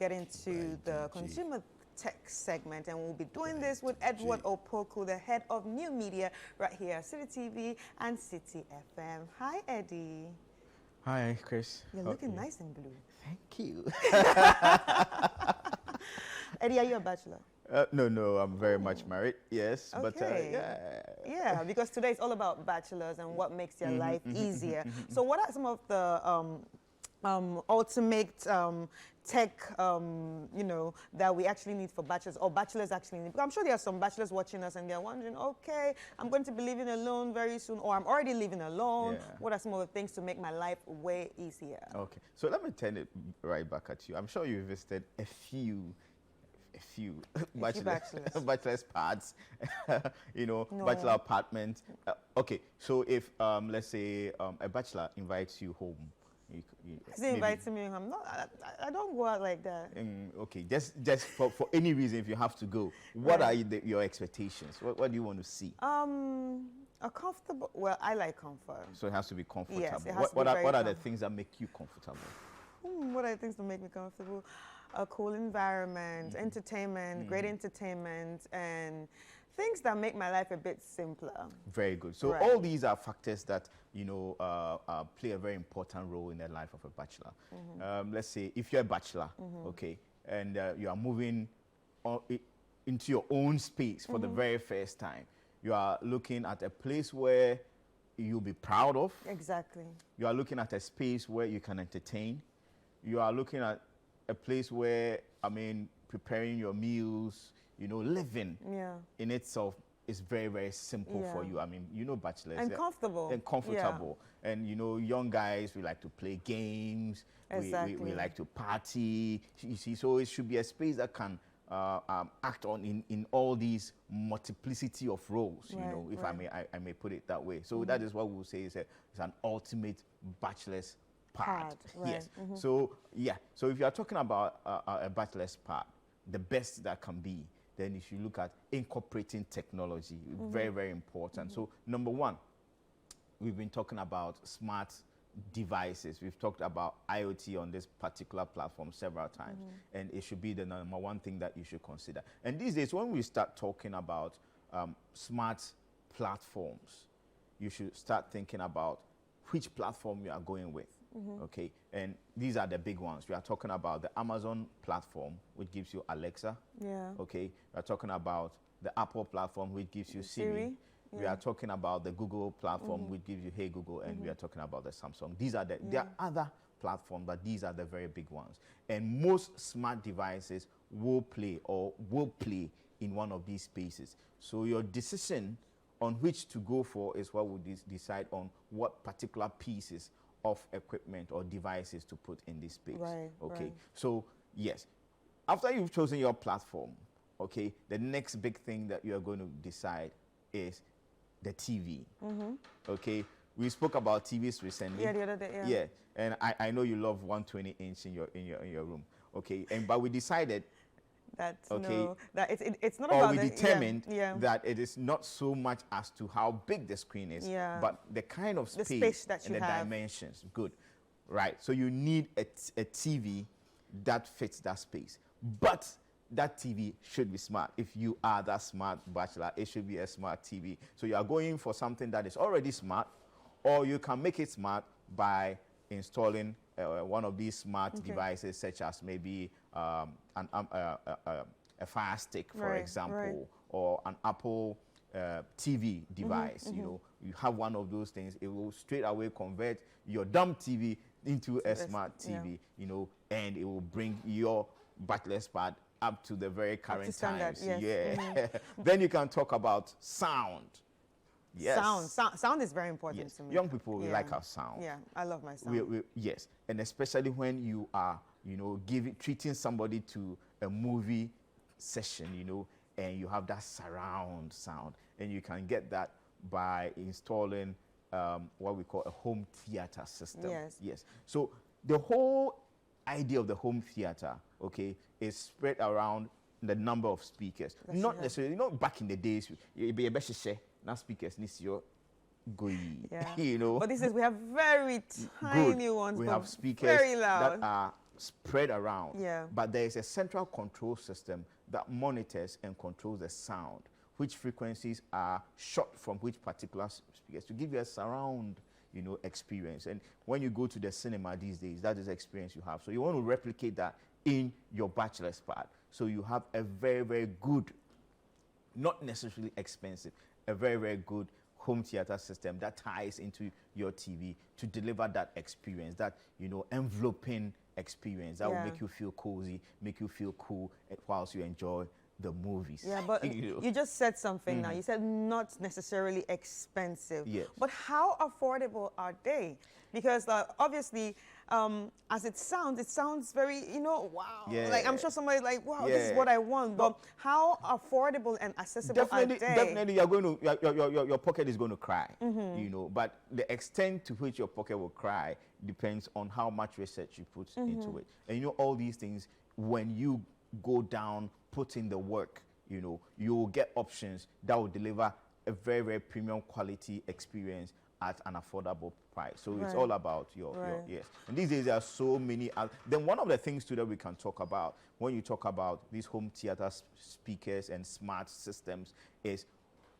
get into the consumer tech segment, and we'll be doing this with Edward Opoku, the head of new media right here at Citi TV and Citi FM. Hi, Eddie. Hi, Chris. You're looking nice in blue. Thank you. Eddie, are you a bachelor? No, I'm very much married, yes. Okay. But yeah. Yeah, because today is all about bachelors and what makes your life easier. So what are some of the ultimate tech, that we actually need for bachelors, or bachelors actually need? Because I'm sure there are some bachelors watching us and they're wondering, okay, I'm going to be living alone very soon, or I'm already living alone. Yeah. What are some of the things to make my life way easier? Okay, so let me turn it right back at you. I'm sure you visited a few bachelor's pads, bachelor apartments. Okay, so if let's say a bachelor invites you home, He invites me home. No, I don't go out like that. Okay, just for any reason, if you have to go, what are your expectations? What do you want to see? A comfortable. Well, I like comfort. So it has to be comfortable. Yes, it has to be what are the things that make you comfortable? What are the things that make me comfortable? A cool environment, entertainment, great entertainment, and things that make my life a bit simpler. Very good. So all these are factors that play a very important role in the life of a bachelor. Let's say if you're a bachelor, okay, and you are moving into your own space for the very first time, you are looking at a place where you'll be proud of. Exactly. You are looking at a space where you can entertain. You are looking at a place where, preparing your meals, living in itself is very, very simple for you. Bachelors. And comfortable. And comfortable. Yeah. And, young guys, we like to play games. Exactly. We like to party. You see, so it should be a space that can act on in all these multiplicity of roles, if I may put it that way. So that is what we'll say is it's an ultimate bachelor's pad. Yes. So if you are talking about a bachelor's pad, the best that can be, then you should look at incorporating technology. Very, very important. So number one, we've been talking about smart devices. We've talked about IoT on this particular platform several times, and it should be the number one thing that you should consider. And these days, when we start talking about smart platforms, you should start thinking about which platform you are going with. Okay, and these are the big ones. We are talking about the Amazon platform, which gives you Alexa. Yeah. Okay, we are talking about the Apple platform, which gives you Siri. Yeah. We are talking about the Google platform, which gives you Hey Google, and we are talking about the Samsung. These are there are other platforms, but these are the very big ones. And most smart devices will play in one of these spaces. So your decision on which to go for is what will decide on what particular pieces of equipment or devices to put in this space. Right, okay. So yes, after you've chosen your platform, okay, the next big thing that you are going to decide is the TV. Okay, we spoke about TVs recently. Yeah, the other day. Yeah. Yeah, and I know you love 120-inch in your room. Okay, but we decided that it's not or about we determined that it is not so much as to how big the screen is, but the kind of space that you and the have. dimensions. Good, right? So you need a TV that fits that space, but that TV should be smart. If you are that smart bachelor, it should be a smart TV. So you are going for something that is already smart, or you can make it smart by installing one of these smart devices, such as maybe a Fire Stick, for example, or an Apple TV device. You have one of those things, it will straight away convert your dumb TV into a smart TV, and it will bring your bachelor's pad up to the very current times. Yes. Then you can talk about sound. Yes. Sound is very important to me. Young people, we like our sound. Yeah, I love my sound. Yes, and especially when you are, treating somebody to a movie session, and you have that surround sound, and you can get that by installing what we call a home theater system. Yes. So the whole idea of the home theater, okay, is spread around the number of speakers. Not necessarily, back in the days, you'd be a better now speakers need your But this is, we have very tiny ones, we have speakers very loud that are spread around. Yeah. But there is a central control system that monitors and controls the sound, which frequencies are shot from which particular speakers to give you a surround, you know, experience. And when you go to the cinema these days, that is the experience you have. So you want to replicate that in your bachelor's pad. So you have a very, very good, not necessarily expensive, a very, very good home theater system that ties into your TV to deliver that experience, that, you know, enveloping experience that will make you feel cozy, make you feel cool whilst you enjoy the movies. Yeah, but you just said something now. You said not necessarily expensive. Yes. But how affordable are they? Because obviously, as it sounds very, you know, wow. Yeah. Like, I'm sure somebody's like, wow, this is what I want. But how affordable and accessible are they? Definitely, you're going to, your pocket is going to cry, you know. But the extent to which your pocket will cry depends on how much research you put into it. And you know, all these things, when you go down, put in the work, you know, you will get options that will deliver a very, very premium quality experience at an affordable price. So it's all about your yes. And these days there are so many. Then one of the things too that we can talk about when you talk about these home theater speakers and smart systems is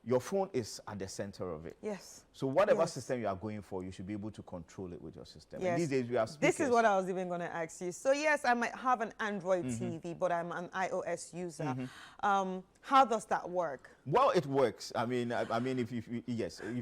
your phone is at the center of it. Yes. So whatever system you are going for, you should be able to control it with your system. Yes. And these days we have speakers. This is what I was even going to ask you. So yes, I might have an Android TV, but I'm an iOS user. How does that work? Well, it works. I mean, if you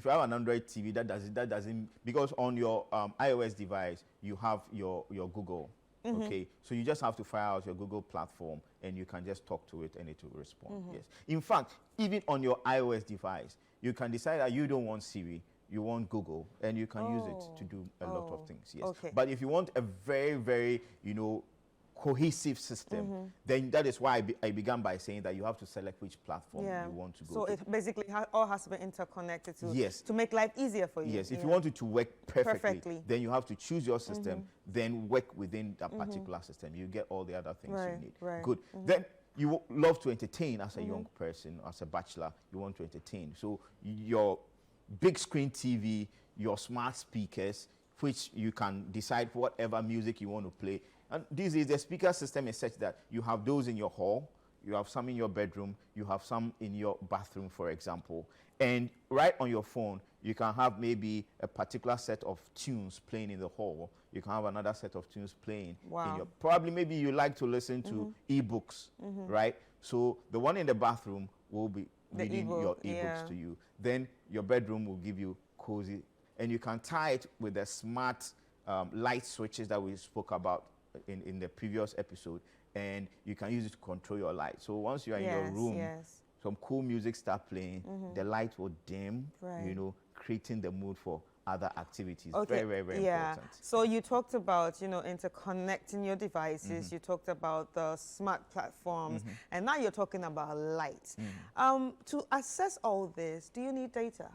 have an Android TV, that doesn't because on your iOS device you have your Google. Okay, so you just have to fire out your Google platform and you can just talk to it and it will respond. Yes. In fact, even on your iOS device, you can decide that you don't want Siri, you want Google, and you can use it to do a lot of things. Yes. Okay. But if you want a very, very, you know, cohesive system, then that is why I began by saying that you have to select which platform you want to go so to. it basically all has to be interconnected to make life easier for you. Yes, if you want it to work perfectly, then you have to choose your system, then work within that particular system. You get all the other things you need. Right. Good. Then you love to entertain as a young person, as a bachelor, you want to entertain. So your big screen TV, your smart speakers, which you can decide whatever music you want to play. And these days, the speaker system is such that you have those in your hall, you have some in your bedroom, you have some in your bathroom, for example. And right on your phone, you can have maybe a particular set of tunes playing in the hall. You can have another set of tunes playing in your... Probably maybe you like to listen to ebooks, right? So the one in the bathroom will be reading your ebooks to you. Then your bedroom will give you cozy. And you can tie it with the smart light switches that we spoke about in the previous episode, and you can use it to control your light. So once you are in your room, some cool music start playing, the light will dim, you know, creating the mood for other activities. Very, very, very important. So you talked about, you know, interconnecting your devices, you talked about the smart platforms, and now you're talking about light. To assess all this, do you need data?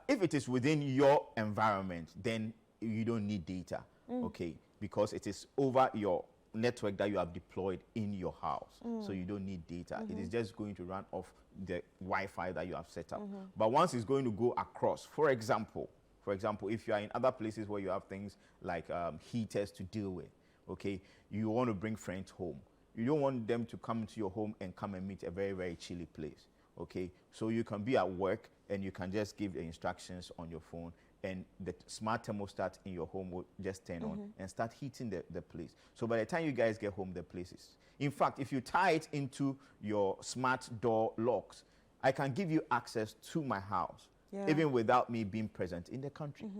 If it is within your environment, then you don't need data, okay? Because it is over your network that you have deployed in your house. So you don't need data. It is just going to run off the Wi-Fi that you have set up. But once it's going to go across, for example, if you are in other places where you have things like heaters to deal with, okay, you want to bring friends home. You don't want them to come to your home and come and meet a very, very chilly place, okay? So you can be at work and you can just give the instructions on your phone, and the smart thermostat in your home will just turn on and start heating the place. So by the time you guys get home, the place is... In fact, if you tie it into your smart door locks, I can give you access to my house, even without me being present in the country.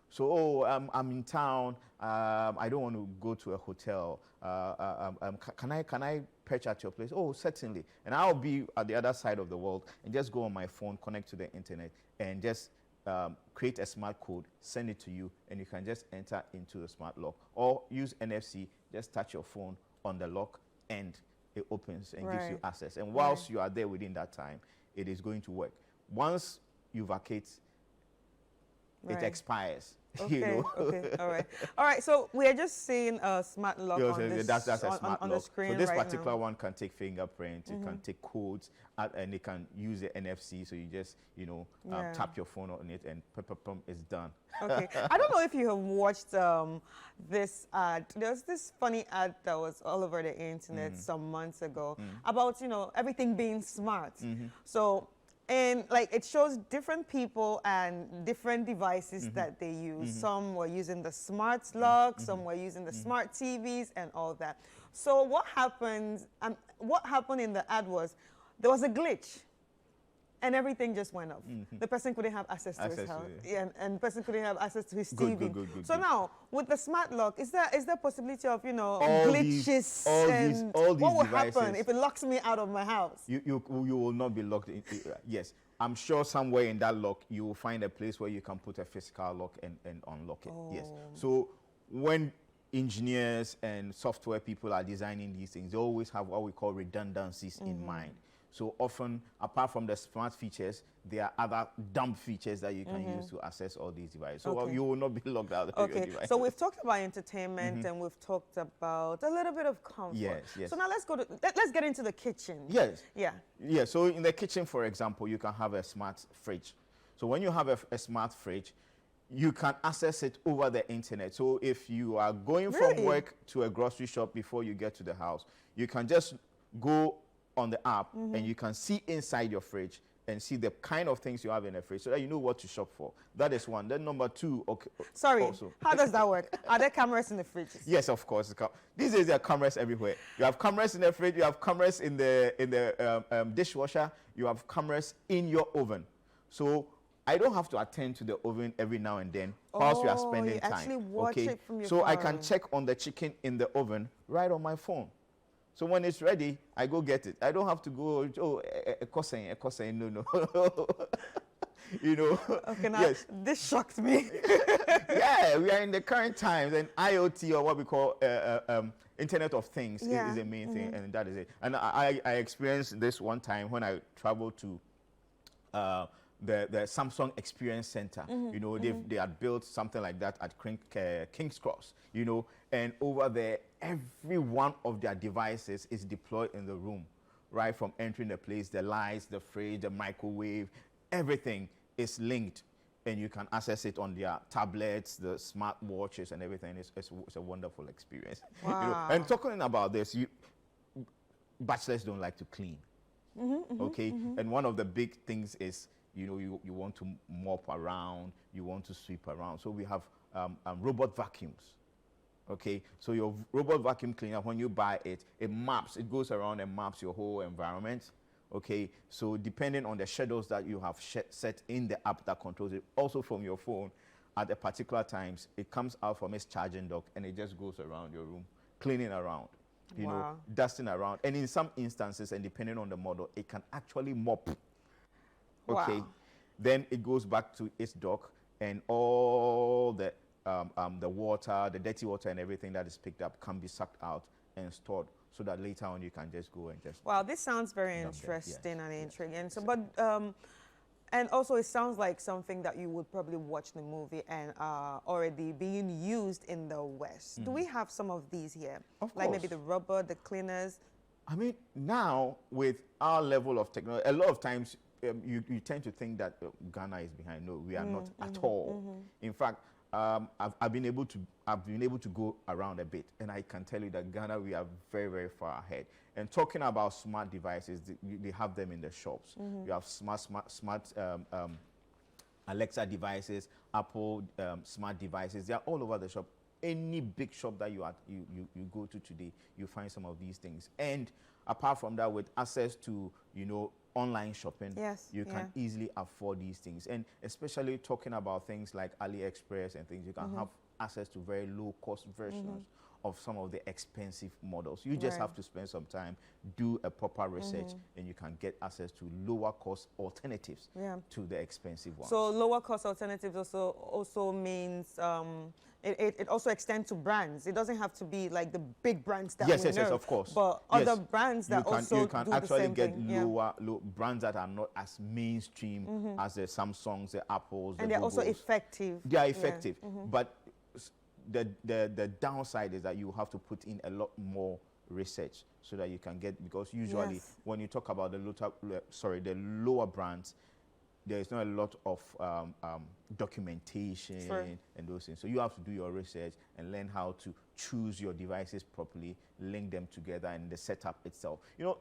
So, I'm in town, I don't want to go to a hotel. Can I perch at your place? Oh, certainly. And I'll be at the other side of the world and just go on my phone, connect to the internet, and just create a smart code, send it to you, and you can just enter into the smart lock. Or use NFC, just touch your phone on the lock, and it opens and gives you access. And whilst you are there within that time, it is going to work. Once you vacate, it expires. Okay, You know. okay, all right. So we are just seeing a smart lock Yeah, on so this that's a smart on lock. the screen So this right particular now. one can take fingerprint, it can take codes, and it can use the NFC. So you just, you know, Yeah. tap your phone on it, and pum, it's done. Okay. I don't know if you have watched this ad. There's this funny ad that was all over the internet some months ago about, you know, everything being smart. So, and like it shows different people and different devices that they use. Some were using the smart lock, some were using the smart TVs and all that. So what happened in the ad was there was a glitch. And everything just went off. The person couldn't have access to his house. Yeah, and the person couldn't have access to his TV. Good. So now, with the smart lock, is there possibility of, you know, All glitches? all these what will devices, happen if it locks me out of my house? You will not be locked in. Yes, I'm sure somewhere in that lock you will find a place where you can put a physical lock and unlock it. Yes. So when engineers and software people are designing these things, they always have what we call redundancies in mind. So often, apart from the smart features, there are other dumb features that you can use to access all these devices. So you will not be locked out of your device. So we've talked about entertainment and we've talked about a little bit of comfort. Yes. So now let's get into the kitchen. Yes. Yeah. Yeah. So in the kitchen, for example, you can have a smart fridge. So when you have a smart fridge, you can access it over the internet. So if you are going from work to a grocery shop before you get to the house, you can just go on the app and you can see inside your fridge and see the kind of things you have in the fridge so that you know what to shop for. That is one. Then number two, Sorry, also. how does that work? Are there cameras in the fridges? Yes, of course. These days there are cameras everywhere. You have cameras in the fridge, you have cameras in the dishwasher, you have cameras in your oven. So I don't have to attend to the oven every now and then whilst we are spending time. Actually watch it from your so phone. I can check on the chicken in the oven right on my phone. So when it's ready, I go get it. I don't have to go, a cosine, no. You know. Okay, now yes. This shocked me. Yeah, we are in the current times, and IoT, or what we call Internet of Things, is the main thing, and that is it. And I experienced this one time when I traveled to the Samsung Experience Center. You know, they had built something like that at King's Cross, you know, and over there, every one of their devices is deployed in the room, right from entering the place, the lights, the fridge, the microwave, everything is linked, and you can access it on their tablets, the smart watches, and everything. It's a wonderful experience. Wow. You know? And talking about this, bachelors don't like to clean, okay? And one of the big things is, you know, you want to mop around, you want to sweep around. So we have robot vacuums. Okay, so your robot vacuum cleaner, when you buy it, it goes around and maps your whole environment. Okay, so depending on the schedules that you have set in the app that controls it, also from your phone, at the particular times, it comes out from its charging dock and it just goes around your room, cleaning around, you know, dusting around. And in some instances, and depending on the model, it can actually mop. Okay, then it goes back to its dock, and all the water, the dirty water and everything that is picked up can be sucked out and stored so that later on you can just go and just... Wow, this sounds very interesting and intriguing. So, but, and also it sounds like something that you would probably watch the movie and already being used in the West. Do we have some of these here? Of course. Like maybe the rubber, the cleaners? I mean, now with our level of technology, a lot of times you tend to think that Ghana is behind. No, we are not at all. In fact, I've been able to go around a bit, and I can tell you that Ghana, we are very, very far ahead. And talking about smart devices, they have them in the shops. You have smart Alexa devices, Apple smart devices. They are all over the shop. Any big shop that you go to today, you find some of these things. And apart from that, with access to, you know, online shopping, you can easily afford these things. And especially talking about things like AliExpress and things, you can have access to very low cost versions of some of the expensive models. You just have to spend some time, do a proper research, and you can get access to lower cost alternatives to the expensive ones. So lower cost alternatives also means it also extends to brands. It doesn't have to be like the big brands that we know. Yes, of course. But other brands that also you can do actually the same get thing. lower brands that are not as mainstream as the Samsungs, the Apples, And the they're also Googles. effective. They are effective, but the downside is that you have to put in a lot more research so that you can get, because usually when you talk about the lower brands, there is not a lot of documentation and those things. So you have to do your research and learn how to choose your devices properly, link them together, and the setup itself. You know,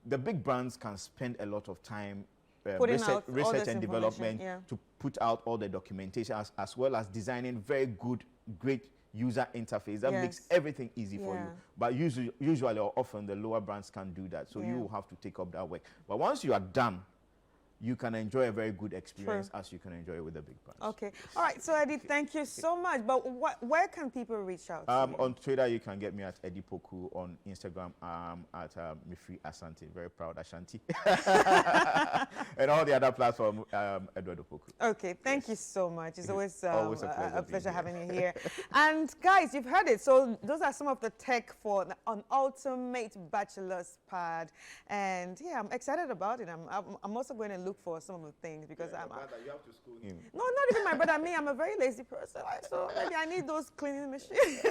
the big brands can spend a lot of time research and development to put out all the documentation, as well as designing very good, great user interface that makes everything easy for you. But usually or often the lower brands can't do that. So you will have to take up that work. But once you are done, you can enjoy a very good experience as you can enjoy with the big brands. Okay. All right. So, Eddie, thank you so much. But where can people reach out to you? On Twitter, you can get me at Eddie Poku. On Instagram, at Mifri Asante. Very proud Ashanti. And all the other platforms, Eduardo Poku. Okay. Thank you so much. It's always a pleasure having you here. And guys, you've heard it. So those are some of the tech for an ultimate bachelor's pad. And yeah, I'm excited about it. I'm also going to look for some of the things because you have to school him. No, not even my brother. Me, I'm a very lazy person. So maybe I need those cleaning machines.